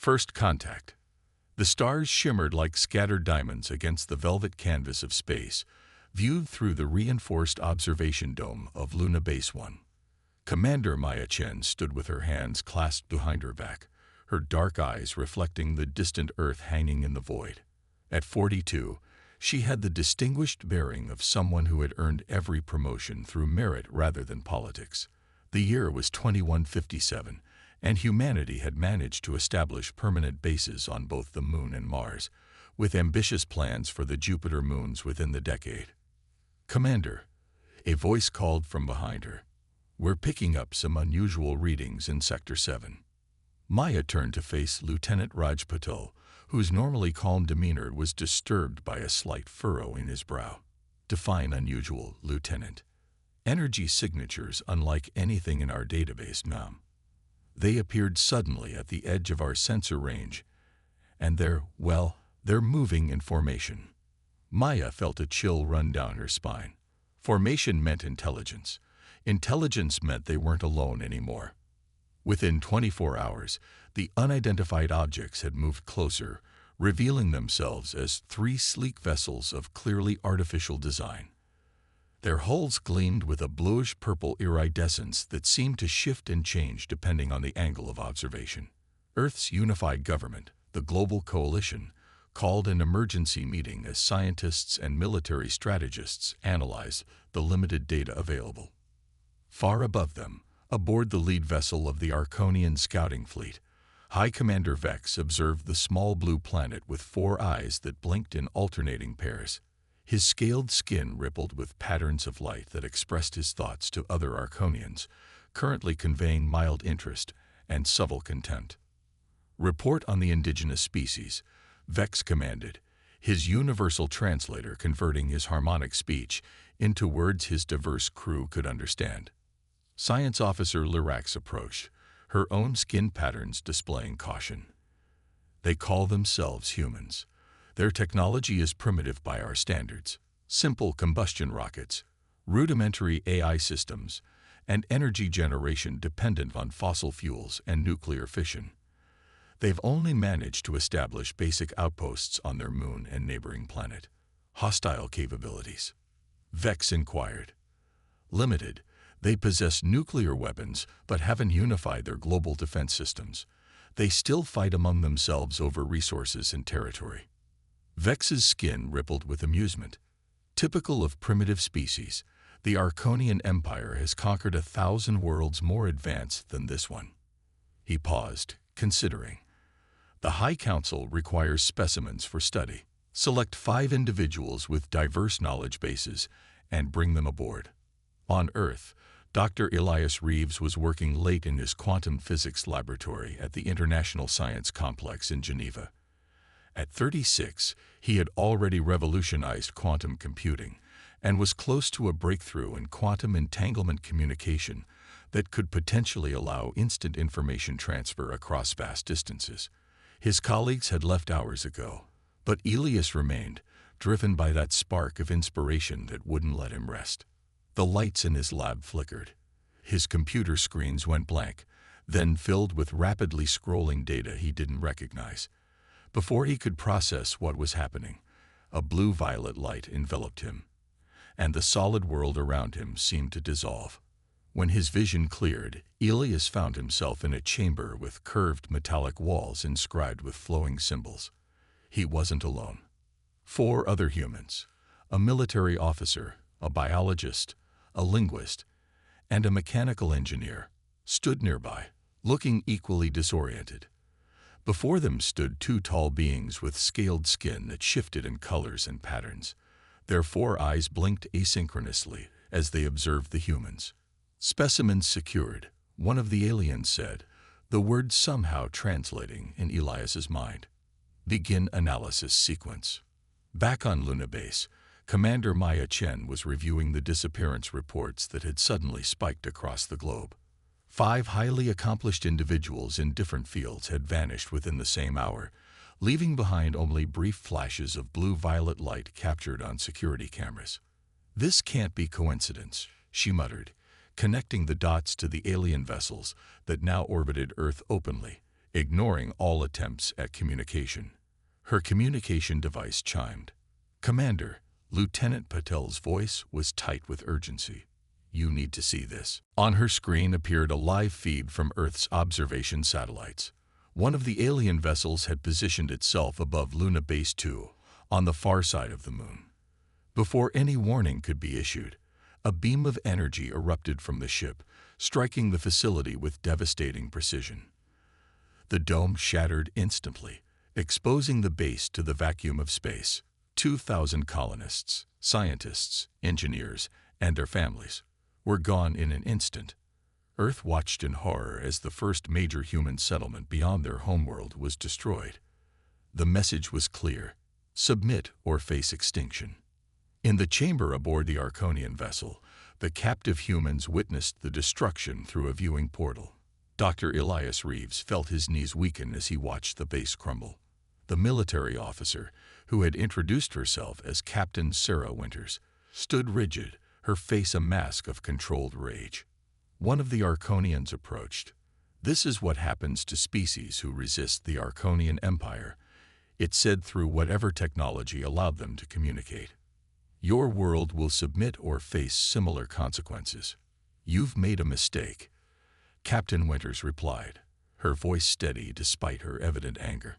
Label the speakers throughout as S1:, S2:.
S1: First contact. The stars shimmered like scattered diamonds against the velvet canvas of space, viewed through the reinforced observation dome of Luna Base 1. Commander Maya Chen stood with her hands clasped behind her back, her dark eyes reflecting the distant Earth hanging in the void. At 42, she had the distinguished bearing of someone who had earned every promotion through merit rather than politics. The year was 2157, and humanity had managed to establish permanent bases on both the Moon and Mars, with ambitious plans for the Jupiter moons within the decade. "Commander," a voice called from behind her, "we're picking up some unusual readings in Sector 7. Maya turned to face Lieutenant Raj Patel, whose normally calm demeanor was disturbed by a slight furrow in his brow. "Define unusual, Lieutenant." "Energy signatures unlike anything in our database, ma'am. They appeared suddenly at the edge of our sensor range, and they're moving in formation." Maya felt a chill run down her spine. Formation meant intelligence. Intelligence meant they weren't alone anymore. Within 24 hours, the unidentified objects had moved closer, revealing themselves as 3 sleek vessels of clearly artificial design. Their hulls gleamed with a bluish-purple iridescence that seemed to shift and change depending on the angle of observation. Earth's unified government, the Global Coalition, called an emergency meeting as scientists and military strategists analyzed the limited data available. Far above them, aboard the lead vessel of the Arconian scouting fleet, High Commander Vex observed the small blue planet with 4 eyes that blinked in alternating pairs. His scaled skin rippled with patterns of light that expressed his thoughts to other Arconians, currently conveying mild interest and subtle contempt. "Report on the indigenous species," Vex commanded, his universal translator converting his harmonic speech into words his diverse crew could understand. Science Officer Lyrax approached, her own skin patterns displaying caution. "They call themselves humans. Their technology is primitive by our standards. Simple combustion rockets, rudimentary AI systems, and energy generation dependent on fossil fuels and nuclear fission. They've only managed to establish basic outposts on their moon and neighboring planet. Hostile capabilities?" Vex inquired. "Limited. They possess nuclear weapons but haven't unified their global defense systems. They still fight among themselves over resources and territory." Vex's skin rippled with amusement. Typical of primitive species, the Arconian Empire has conquered 1,000 worlds more advanced than this one. He paused, considering. "The High Council requires specimens for study. Select 5 individuals with diverse knowledge bases and bring them aboard." On Earth, Dr. Elias Reeves was working late in his quantum physics laboratory at the International Science Complex in Geneva. At 36, he had already revolutionized quantum computing and was close to a breakthrough in quantum entanglement communication that could potentially allow instant information transfer across vast distances. His colleagues had left hours ago, but Elias remained, driven by that spark of inspiration that wouldn't let him rest. The lights in his lab flickered. His computer screens went blank, then filled with rapidly scrolling data he didn't recognize. Before he could process what was happening, a blue-violet light enveloped him, and the solid world around him seemed to dissolve. When his vision cleared, Elias found himself in a chamber with curved metallic walls inscribed with flowing symbols. He wasn't alone. 4 other humans, a military officer, a biologist, a linguist, and a mechanical engineer, stood nearby, looking equally disoriented. Before them stood 2 tall beings with scaled skin that shifted in colors and patterns. Their 4 eyes blinked asynchronously as they observed the humans. "Specimens secured," one of the aliens said, the words somehow translating in Elias's mind. "Begin analysis sequence." Back on Luna Base, Commander Maya Chen was reviewing the disappearance reports that had suddenly spiked across the globe. 5 highly accomplished individuals in different fields had vanished within the same hour, leaving behind only brief flashes of blue-violet light captured on security cameras. "This can't be coincidence," she muttered, connecting the dots to the alien vessels that now orbited Earth openly, ignoring all attempts at communication. Her communication device chimed. "Commander," Lieutenant Patel's voice was tight with urgency. "You need to see this." On her screen appeared a live feed from Earth's observation satellites. One of the alien vessels had positioned itself above Luna Base 2, on the far side of the moon. Before any warning could be issued, a beam of energy erupted from the ship, striking the facility with devastating precision. The dome shattered instantly, exposing the base to the vacuum of space. 2,000 colonists, scientists, engineers, and their families were gone in an instant. Earth watched in horror as the first major human settlement beyond their homeworld was destroyed. The message was clear: submit or face extinction. In the chamber aboard the Arconian vessel, the captive humans witnessed the destruction through a viewing portal. Dr. Elias Reeves felt his knees weaken as he watched the base crumble. The military officer, who had introduced herself as Captain Sarah Winters, stood rigid, her face a mask of controlled rage. One of the Arconians approached. "This is what happens to species who resist the Arconian Empire," it said through whatever technology allowed them to communicate. "Your world will submit or face similar consequences. You've made a mistake." Captain Winters replied, her voice steady despite her evident anger.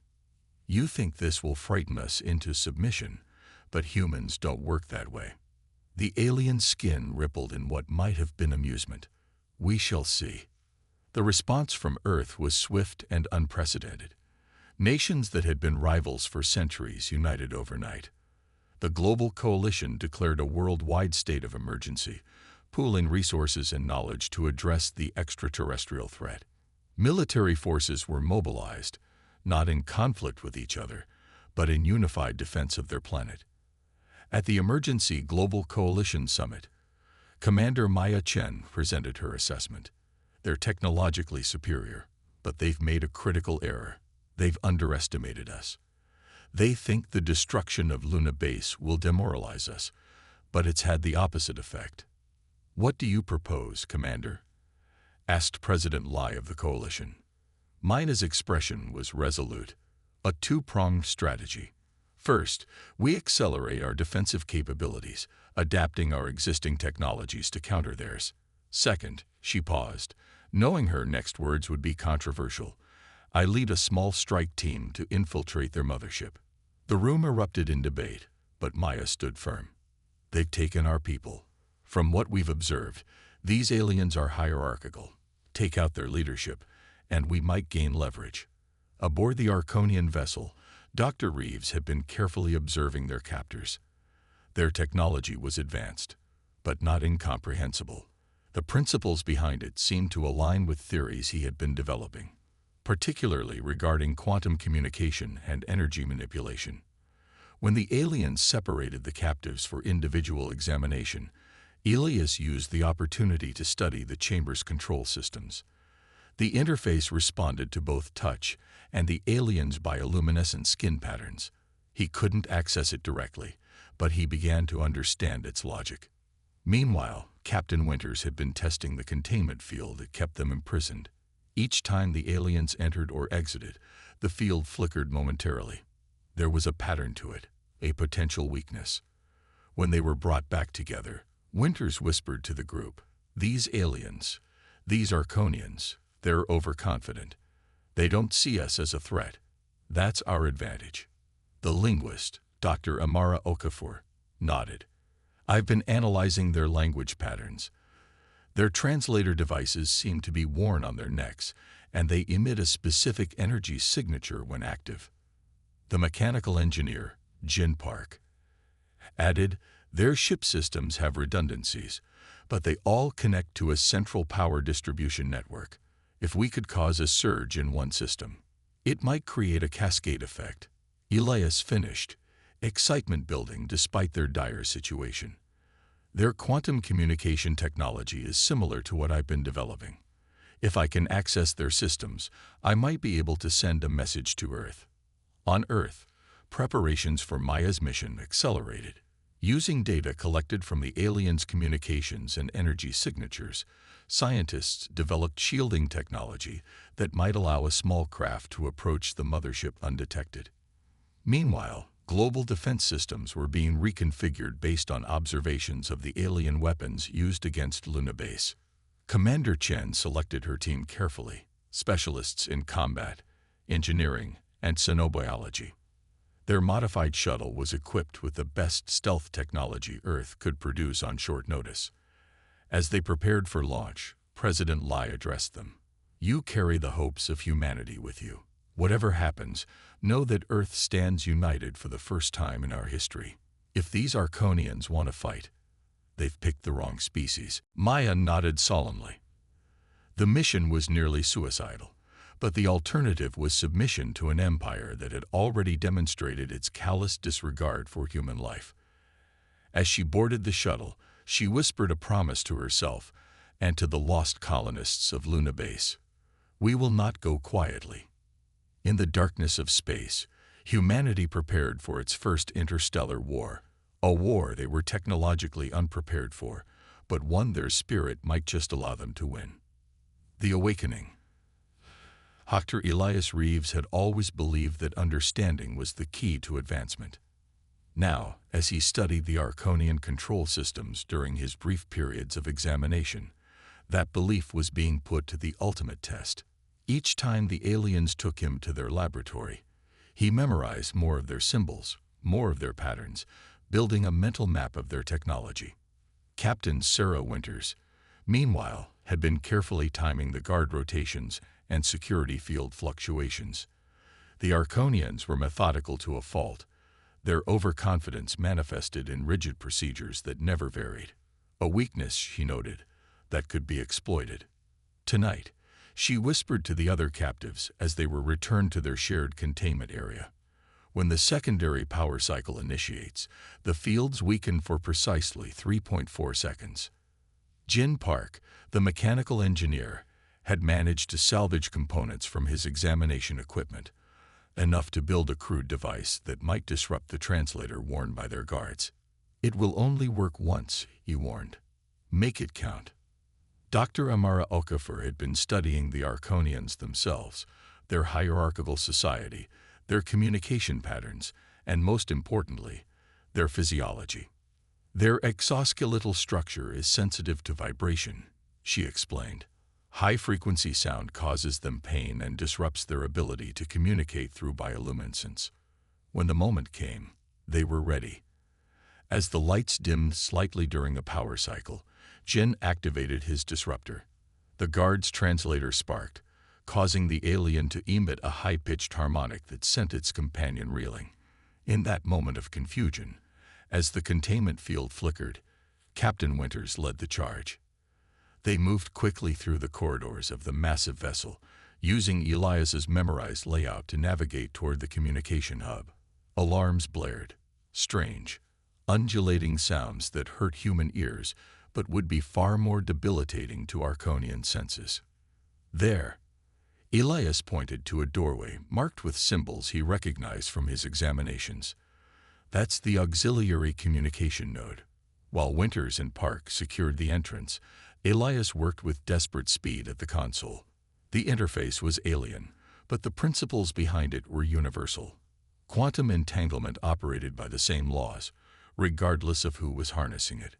S1: "You think this will frighten us into submission, but humans don't work that way." The alien skin rippled in what might have been amusement. "We shall see." The response from Earth was swift and unprecedented. Nations that had been rivals for centuries united overnight. The global coalition declared a worldwide state of emergency, pooling resources and knowledge to address the extraterrestrial threat. Military forces were mobilized, not in conflict with each other, but in unified defense of their planet. At the Emergency Global Coalition Summit, Commander Maya Chen presented her assessment. "They're technologically superior, but they've made a critical error. They've underestimated us. They think the destruction of Luna Base will demoralize us, but it's had the opposite effect." "What do you propose, Commander?" asked President Lai of the coalition. Maya's expression was resolute. "A two-pronged strategy. First, we accelerate our defensive capabilities, adapting our existing technologies to counter theirs. Second," she paused, knowing her next words would be controversial, "I lead a small strike team to infiltrate their mothership." The room erupted in debate, but Maya stood firm. "They've taken our people. From what we've observed, these aliens are hierarchical. Take out their leadership, and we might gain leverage." Aboard the Arconian vessel, Dr. Reeves had been carefully observing their captors. Their technology was advanced, but not incomprehensible. The principles behind it seemed to align with theories he had been developing, particularly regarding quantum communication and energy manipulation. When the aliens separated the captives for individual examination, Elias used the opportunity to study the chamber's control systems. The interface responded to both touch and the aliens' bioluminescent skin patterns. He couldn't access it directly, but he began to understand its logic. Meanwhile, Captain Winters had been testing the containment field that kept them imprisoned. Each time the aliens entered or exited, the field flickered momentarily. There was a pattern to it, a potential weakness. When they were brought back together, Winters whispered to the group, "These aliens, these Arconians, they're overconfident. They don't see us as a threat. That's our advantage." The linguist, Dr. Amara Okafor, nodded. "I've been analyzing their language patterns. Their translator devices seem to be worn on their necks, and they emit a specific energy signature when active." The mechanical engineer, Jin Park, added, "Their ship systems have redundancies, but they all connect to a central power distribution network. If we could cause a surge in one system, it might create a cascade effect." Elias finished, excitement building despite their dire situation. "Their quantum communication technology is similar to what I've been developing. If I can access their systems, I might be able to send a message to Earth." On Earth, preparations for Maya's mission accelerated. Using data collected from the aliens' communications and energy signatures, scientists developed shielding technology that might allow a small craft to approach the mothership undetected. Meanwhile, global defense systems were being reconfigured based on observations of the alien weapons used against Luna Base. Commander Chen selected her team carefully, specialists in combat, engineering, and xenobiology. Their modified shuttle was equipped with the best stealth technology Earth could produce on short notice. As they prepared for launch, President Lai addressed them. "You carry the hopes of humanity with you. Whatever happens, know that Earth stands united for the first time in our history. If these Arconians want to fight, they've picked the wrong species." Maya nodded solemnly. The mission was nearly suicidal, but the alternative was submission to an empire that had already demonstrated its callous disregard for human life. As she boarded the shuttle, she whispered a promise to herself and to the lost colonists of Luna Base. "We will not go quietly." In the darkness of space, humanity prepared for its first interstellar war, a war they were technologically unprepared for, but one their spirit might just allow them to win. The Awakening. Dr. Elias Reeves had always believed that understanding was the key to advancement. Now, as he studied the Arconian control systems during his brief periods of examination, that belief was being put to the ultimate test. Each time the aliens took him to their laboratory, he memorized more of their symbols, more of their patterns, building a mental map of their technology. Captain Sarah Winters, meanwhile, had been carefully timing the guard rotations and security field fluctuations. The Arconians were methodical to a fault. Their overconfidence manifested in rigid procedures that never varied. A weakness, she noted, that could be exploited. Tonight, she whispered to the other captives as they were returned to their shared containment area. When the secondary power cycle initiates, the fields weaken for precisely 3.4 seconds. Jin Park, the mechanical engineer, had managed to salvage components from his examination equipment, enough to build a crude device that might disrupt the translator worn by their guards. "It will only work once," he warned. "Make it count." Dr. Amara Okafor had been studying the Arconians themselves, their hierarchical society, their communication patterns, and most importantly, their physiology. "Their exoskeletal structure is sensitive to vibration," she explained. "High-frequency sound causes them pain and disrupts their ability to communicate through bioluminescence." When the moment came, they were ready. As the lights dimmed slightly during the power cycle, Jin activated his disruptor. The guard's translator sparked, causing the alien to emit a high-pitched harmonic that sent its companion reeling. In that moment of confusion, as the containment field flickered, Captain Winters led the charge. They moved quickly through the corridors of the massive vessel, using Elias's memorized layout to navigate toward the communication hub. Alarms blared, strange, undulating sounds that hurt human ears but would be far more debilitating to Arconian senses. There, Elias pointed to a doorway marked with symbols he recognized from his examinations. "That's the auxiliary communication node." While Winters and Park secured the entrance, Elias worked with desperate speed at the console. The interface was alien, but the principles behind it were universal. Quantum entanglement operated by the same laws, regardless of who was harnessing it.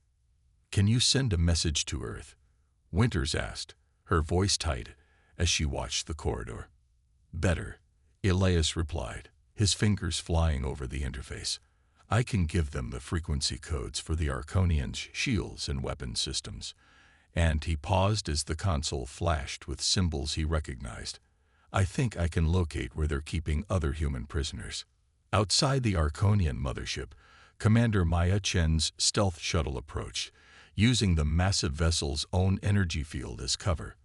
S1: "Can you send a message to Earth?" Winters asked, her voice tight as she watched the corridor. "Better," Elias replied, his fingers flying over the interface. "I can give them the frequency codes for the Arconians' shields and weapon systems." And he paused as the console flashed with symbols he recognized. "I think I can locate where they're keeping other human prisoners." Outside the Arconian mothership, Commander Maya Chen's stealth shuttle approached, using the massive vessel's own energy field as cover.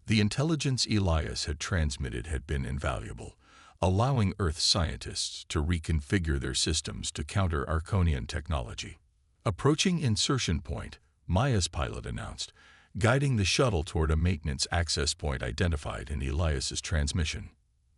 S1: The intelligence Elias had transmitted had been invaluable, allowing Earth scientists to reconfigure their systems to counter Arconian technology. Approaching insertion point, Maya's pilot announced, guiding the shuttle toward a maintenance access point identified in Elias's transmission.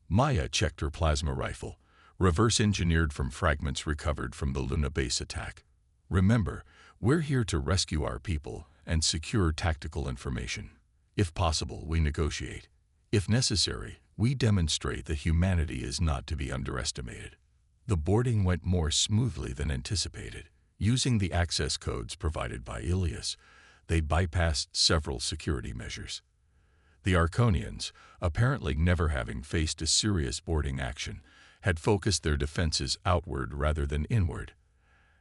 S1: Maya checked her plasma rifle, reverse-engineered from fragments recovered from the Luna Base attack. "Remember, we're here to rescue our people and secure tactical information." If possible, we negotiate. If necessary, we demonstrate that humanity is not to be underestimated. The boarding went more smoothly than anticipated. Using the access codes provided by Ilias, they bypassed several security measures. The Arconians, apparently never having faced a serious boarding action, had focused their defenses outward rather than inward.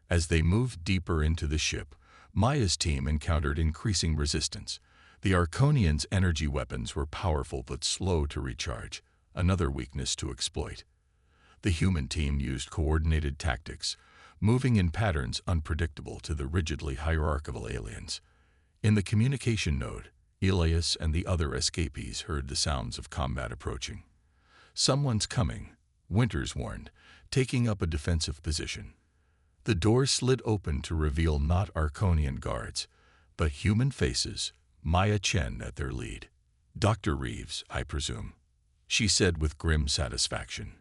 S1: As they moved deeper into the ship, Maya's team encountered increasing resistance. The Arconians' energy weapons were powerful but slow to recharge, another weakness to exploit. The human team used coordinated tactics, moving in patterns unpredictable to the rigidly hierarchical aliens. In the communication node, Ilias and the other escapees heard the sounds of combat approaching. "Someone's coming," Winters warned, taking up a defensive position. The door slid open to reveal not Arconian guards, but human faces, Maya Chen at their lead. "Dr. Reeves, I presume," she said with grim satisfaction.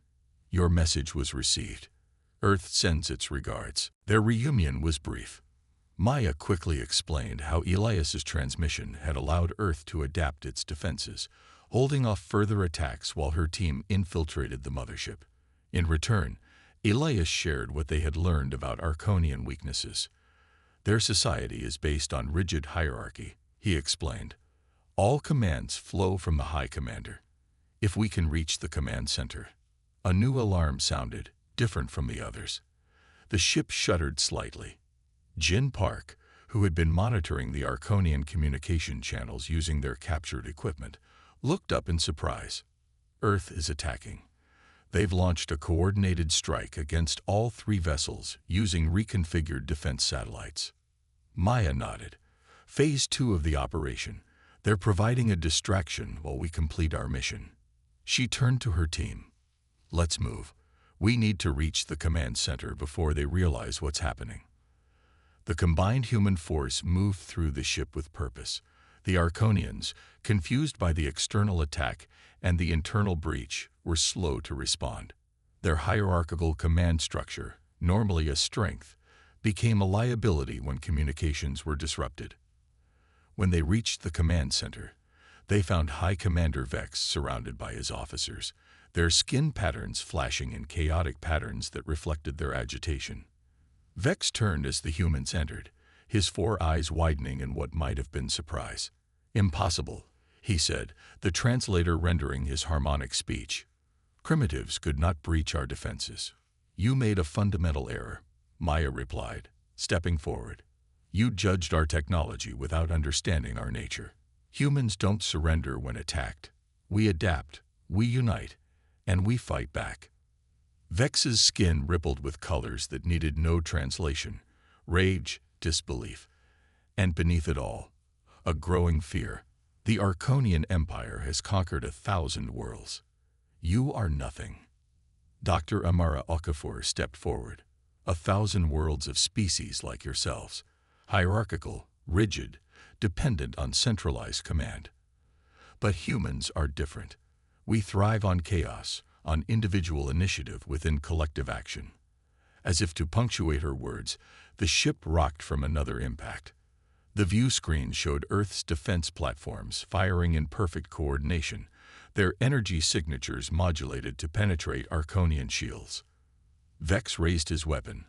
S1: "Your message was received. Earth sends its regards." Their reunion was brief. Maya quickly explained how Elias's transmission had allowed Earth to adapt its defenses, holding off further attacks while her team infiltrated the mothership. In return, Elias shared what they had learned about Arconian weaknesses. "Their society is based on rigid hierarchy," he explained. "All commands flow from the High Commander. If we can reach the command center." A new alarm sounded, different from the others. The ship shuddered slightly. Jin Park, who had been monitoring the Arconian communication channels using their captured equipment, looked up in surprise. "Earth is attacking. They've launched a coordinated strike against all 3 vessels using reconfigured defense satellites." Maya nodded. "Phase 2 of the operation. They're providing a distraction while we complete our mission." She turned to her team. "Let's move. We need to reach the command center before they realize what's happening." The combined human force moved through the ship with purpose. The Arconians, confused by the external attack and the internal breach, were slow to respond. Their hierarchical command structure, normally a strength, became a liability when communications were disrupted. When they reached the command center, they found High Commander Vex surrounded by his officers, their skin patterns flashing in chaotic patterns that reflected their agitation. Vex turned as the humans entered, his 4 eyes widening in what might have been surprise. "Impossible," he said, the translator rendering his harmonic speech. "Primitives could not breach our defenses." "You made a fundamental error," Maya replied, stepping forward. "You judged our technology without understanding our nature. Humans don't surrender when attacked. We adapt, we unite, and we fight back." Vex's skin rippled with colors that needed no translation: rage, disbelief, and beneath it all, a growing fear. "The Arconian Empire has conquered 1,000 worlds. You are nothing." Dr. Amara Okafor stepped forward. 1,000 worlds of species like yourselves, hierarchical, rigid, dependent on centralized command. But humans are different. We thrive on chaos, on individual initiative within collective action. As if to punctuate her words, the ship rocked from another impact. The view screen showed Earth's defense platforms firing in perfect coordination, their energy signatures modulated to penetrate Arconian shields. Vex raised his weapon,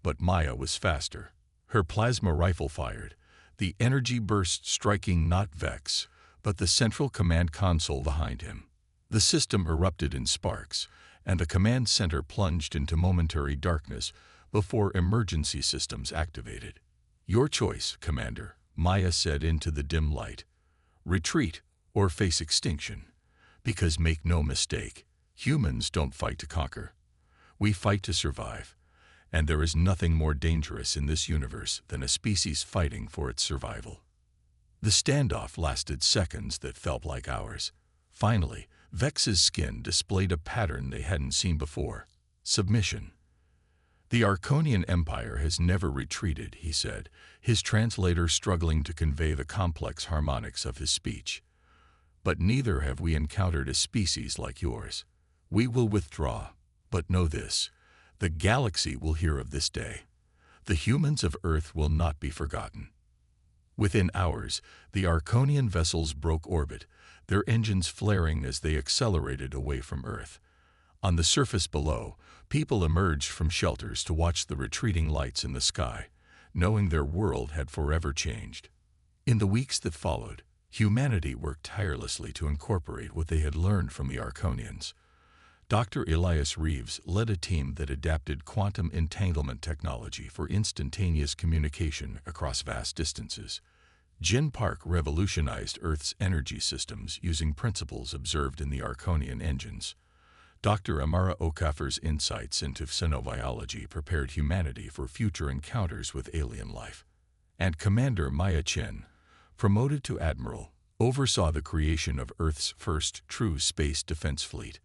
S1: but Maya was faster. Her plasma rifle fired, the energy burst striking not Vex, but the central command console behind him. The system erupted in sparks, and the command center plunged into momentary darkness before emergency systems activated. "Your choice, Commander," Maya said into the dim light. "Retreat or face extinction. Because make no mistake, humans don't fight to conquer. We fight to survive, and there is nothing more dangerous in this universe than a species fighting for its survival." The standoff lasted seconds that felt like hours. Finally, Vex's skin displayed a pattern they hadn't seen before: submission. "The Arconian Empire has never retreated," he said, his translator struggling to convey the complex harmonics of his speech. "But neither have we encountered a species like yours. We will withdraw, but know this: the galaxy will hear of this day. The humans of Earth will not be forgotten." Within hours, the Arconian vessels broke orbit, their engines flaring as they accelerated away from Earth. On the surface below, people emerged from shelters to watch the retreating lights in the sky, knowing their world had forever changed. In the weeks that followed, humanity worked tirelessly to incorporate what they had learned from the Arconians. Dr. Elias Reeves led a team that adapted quantum entanglement technology for instantaneous communication across vast distances. Jin Park revolutionized Earth's energy systems using principles observed in the Arconian engines. Dr. Amara Okafor's insights into xenobiology prepared humanity for future encounters with alien life. And Commander Maya Chen, promoted to admiral, oversaw the creation of Earth's first true space defense fleet,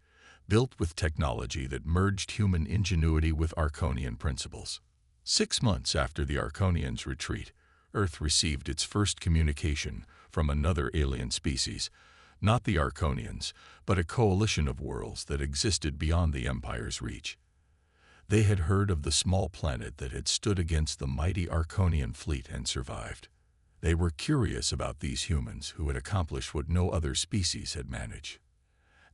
S1: built with technology that merged human ingenuity with Arconian principles. 6 months after the Arconians' retreat, Earth received its first communication from another alien species, not the Arconians, but a coalition of worlds that existed beyond the Empire's reach. They had heard of the small planet that had stood against the mighty Arconian fleet and survived. They were curious about these humans who had accomplished what no other species had managed.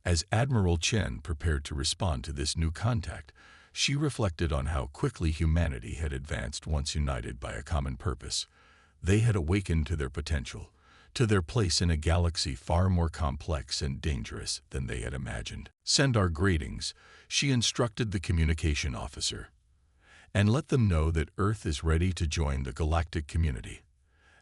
S1: As Admiral Chen prepared to respond to this new contact, she reflected on how quickly humanity had advanced once united by a common purpose. They had awakened to their potential, to their place in a galaxy far more complex and dangerous than they had imagined. "Send our greetings," she instructed the communication officer, "and let them know that Earth is ready to join the galactic community,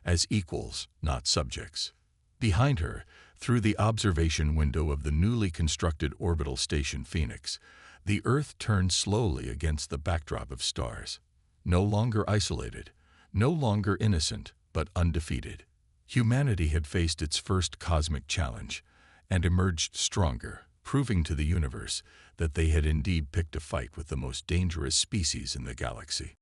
S1: as equals, not subjects." Behind her, through the observation window of the newly constructed orbital station Phoenix, the Earth turned slowly against the backdrop of stars. No longer isolated, no longer innocent, but undefeated. Humanity had faced its first cosmic challenge and emerged stronger, proving to the universe that they had indeed picked a fight with the most dangerous species in the galaxy.